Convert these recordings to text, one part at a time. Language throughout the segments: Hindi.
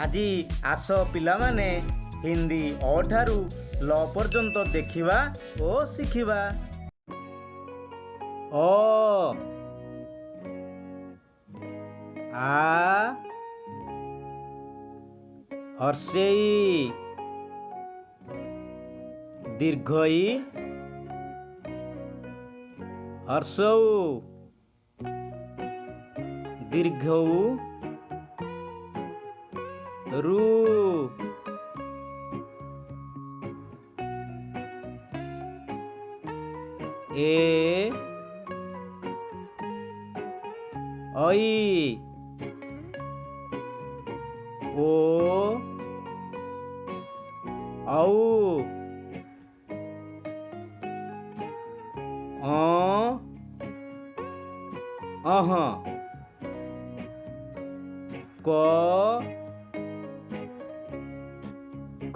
ଆଜି ଆସ ପିଲାମାନେ ହିନ୍ଦୀ ଅ ଠାରୁ ଲ ପର୍ଯ୍ୟନ୍ତ ଦେଖିବା ଓ ଶିଖିବା। ଅ ଆ ହର୍ଷେଇ ଦୀର୍ଘଇ ହର୍ଷଉ ଦୀର୍ଘଉ ରୁ ଏ ऐ ओ औ अह क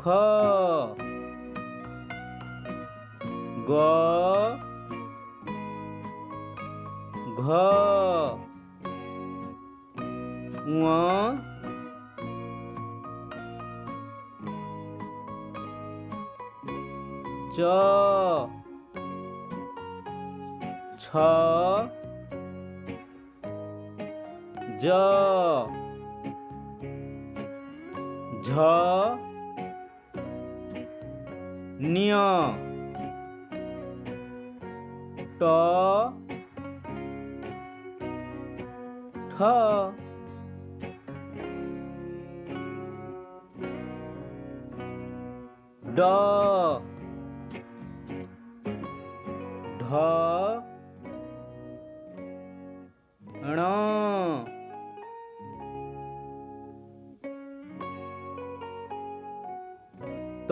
ख ग घ ङ च छ ज झ न्य ट ठ ड ढ ण त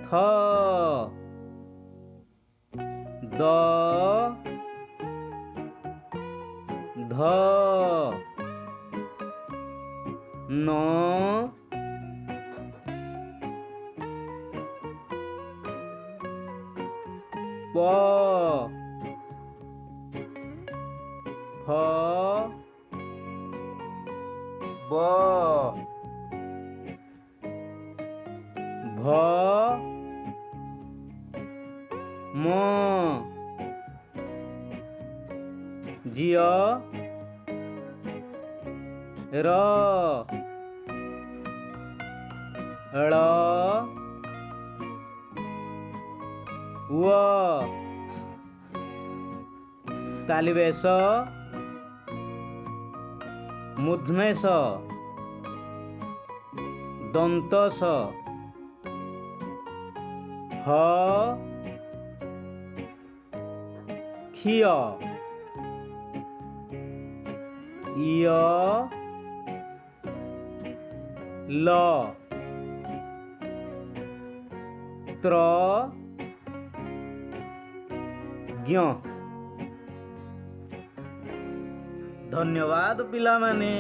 थ द ध न प फ ब भ म जिय र ळ व तालिबेश मूर्धनेश दन्तस ह खिय इय ल त्र ज्ञ। धन्यवाद पिलामाने।